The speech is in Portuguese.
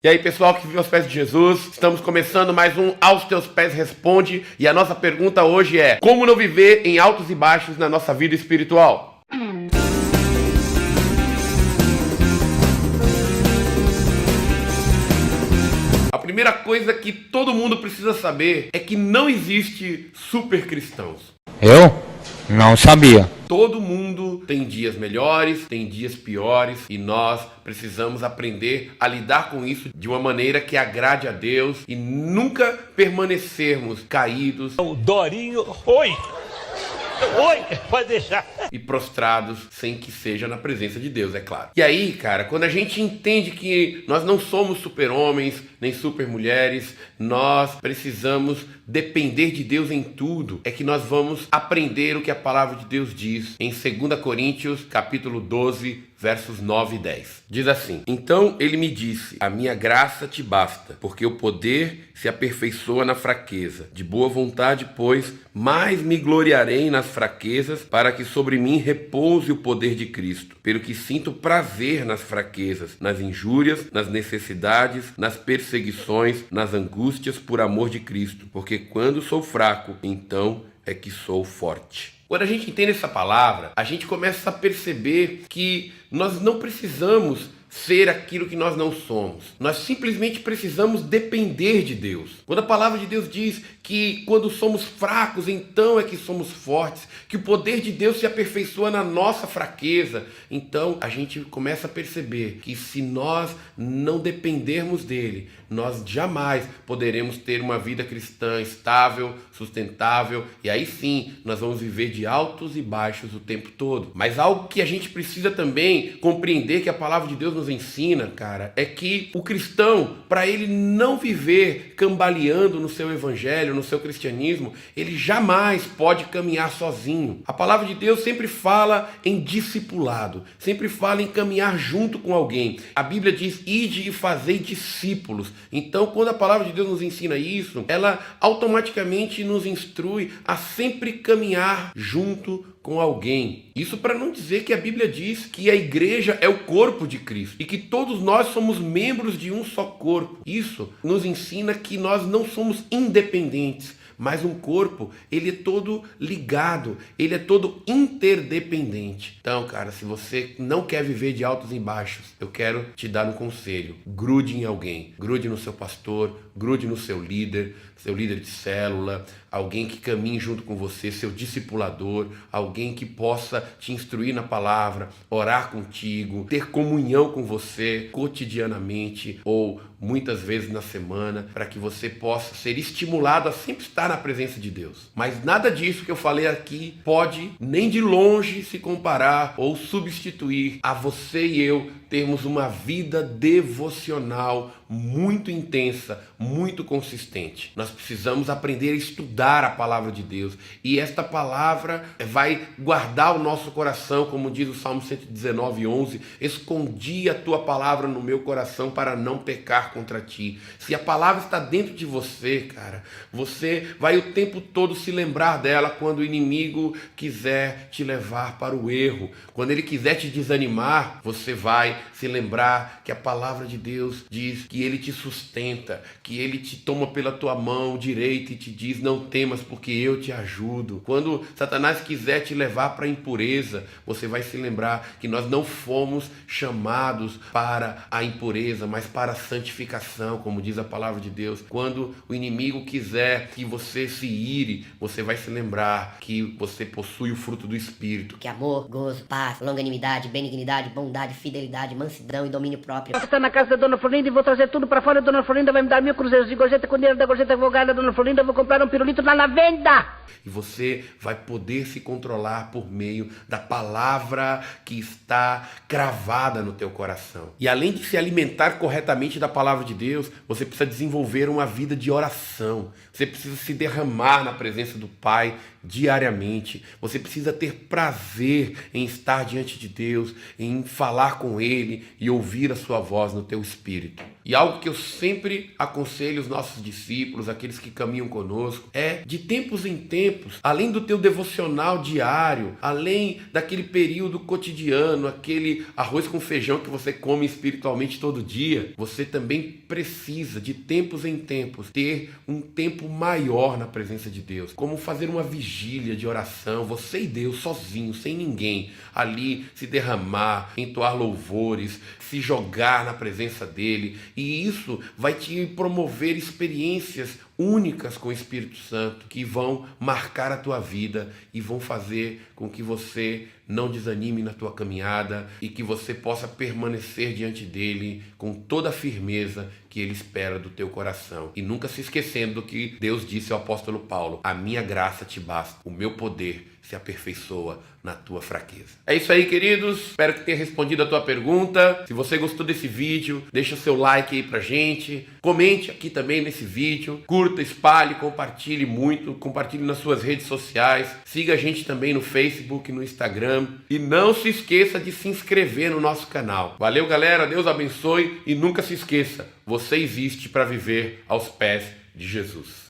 E aí, pessoal que vive aos pés de Jesus, estamos começando mais um Aos Teus Pés Responde, e a nossa pergunta hoje é: como não viver em altos e baixos na nossa vida espiritual? A primeira coisa que todo mundo precisa saber é que não existe super cristãos. Eu não sabia. Todo mundo tem dias melhores, tem dias piores, e nós precisamos aprender a lidar com isso de uma maneira que agrade a Deus e nunca permanecermos caídos O Dorinho, oi, pode deixar. e prostrados sem que seja na presença de Deus, é claro. E aí, cara, quando a gente entende que nós não somos super-homens nem super-mulheres, nós precisamos depender de Deus em tudo, é que nós vamos aprender o que a palavra de Deus diz em 2 Coríntios, capítulo 12, versos 9 e 10. Diz assim: então ele me disse, a minha graça te basta, porque o poder se aperfeiçoa na fraqueza. De boa vontade, pois, mais me gloriarei nas fraquezas, para que sobre mim repouse o poder de Cristo. Pelo que sinto prazer nas fraquezas, nas injúrias, nas necessidades, nas perseguições, nas angústias por amor de Cristo. Porque quando sou fraco, então é que sou forte. Quando a gente entende essa palavra, a gente começa a perceber que nós não precisamos ser aquilo que nós não somos. Nós simplesmente precisamos depender de Deus. Quando a palavra de Deus diz que quando somos fracos, então é que somos fortes, que o poder de Deus se aperfeiçoa na nossa fraqueza, então a gente começa a perceber que se nós não dependermos dele, nós jamais poderemos ter uma vida cristã estável, sustentável, e aí sim nós vamos viver de altos e baixos o tempo todo. Mas algo que a gente precisa também compreender, que a palavra de Deus nos ensina, cara, é que o cristão, para ele não viver cambaleando no seu evangelho, no seu cristianismo, ele jamais pode caminhar sozinho. A palavra de Deus sempre fala em discipulado, sempre fala em caminhar junto com alguém. A Bíblia diz: ide e fazei discípulos. Então, quando a palavra de Deus nos ensina isso, ela automaticamente nos instrui a sempre caminhar junto com alguém. Isso para não dizer que a Bíblia diz que a igreja é o corpo de Cristo e que todos nós somos membros de um só corpo. Isso nos ensina que nós não somos independentes, mas um corpo, ele é todo ligado, ele é todo interdependente. Então, cara, se você não quer viver de altos e baixos, eu quero te dar um conselho: grude em alguém, grude no seu pastor, grude no seu líder de célula, alguém que caminhe junto com você, seu discipulador, alguém que possa te instruir na palavra, orar contigo, ter comunhão com você cotidianamente ou muitas vezes na semana, para que você possa ser estimulado a sempre estar na presença de Deus. Mas nada disso que eu falei aqui pode nem de longe se comparar ou substituir a você e eu termos uma vida devocional muito intensa, muito consistente. Nós precisamos aprender a estudar a palavra de Deus, e esta palavra vai guardar o nosso coração, como diz o Salmo 119:11, escondi a tua palavra no meu coração para não pecar contra ti. Se a palavra está dentro de você, cara, você vai o tempo todo se lembrar dela quando o inimigo quiser te levar para o erro, quando ele quiser te desanimar, você vai se lembrar que a palavra de Deus diz que ele te sustenta, que ele te toma pela tua mão direita e te diz: não temas, porque eu te ajudo. Quando Satanás quiser te levar para a impureza, você vai se lembrar que nós não fomos chamados para a impureza, mas para a santificação, como diz a palavra de Deus. Quando o inimigo quiser que você se ire, você vai se lembrar que você possui o fruto do Espírito, que é amor, gozo, paz, longanimidade, benignidade, bondade, fidelidade, mansidão e domínio próprio. Eu vou estar na casa da Dona Florinda e vou trazer tudo pra fora. A Dona Florinda vai me dar 1000 cruzeiros de gorjeta. Com dinheiro da gorjeta advogada da Dona Florinda, eu vou comprar um pirulito lá na venda. E você vai poder se controlar por meio da palavra que está cravada no teu coração. E além de se alimentar corretamente da palavra de Deus, você precisa desenvolver uma vida de oração. Você precisa se derramar na presença do Pai diariamente. Você precisa ter prazer em estar diante de Deus, em falar com Ele e ouvir a sua voz no teu espírito. E algo que eu sempre aconselho os nossos discípulos, aqueles que caminham conosco, é de tempos em tempos, além do teu devocional diário, além daquele período cotidiano, aquele arroz com feijão que você come espiritualmente todo dia, você também precisa de tempos em tempos ter um tempo maior na presença de Deus, como fazer uma vigília de oração, você e Deus sozinho, sem ninguém, ali se derramar, entoar louvores, se jogar na presença dele, e isso vai te promover experiências únicas com o Espírito Santo que vão marcar a tua vida e vão fazer com que você não desanime na tua caminhada e que você possa permanecer diante dele com toda a firmeza que ele espera do teu coração. E nunca se esquecendo do que Deus disse ao apóstolo Paulo: a minha graça te basta, o meu poder se aperfeiçoa na tua fraqueza. É isso aí, queridos. Espero que tenha respondido a tua pergunta. Se você gostou desse vídeo, deixa seu like aí pra gente. Comente aqui também nesse vídeo. Curta, espalhe, compartilhe muito. Compartilhe nas suas redes sociais. Siga a gente também no Facebook, no Instagram. E não se esqueça de se inscrever no nosso canal. Valeu, galera. Deus abençoe. E nunca se esqueça, você existe para viver aos pés de Jesus.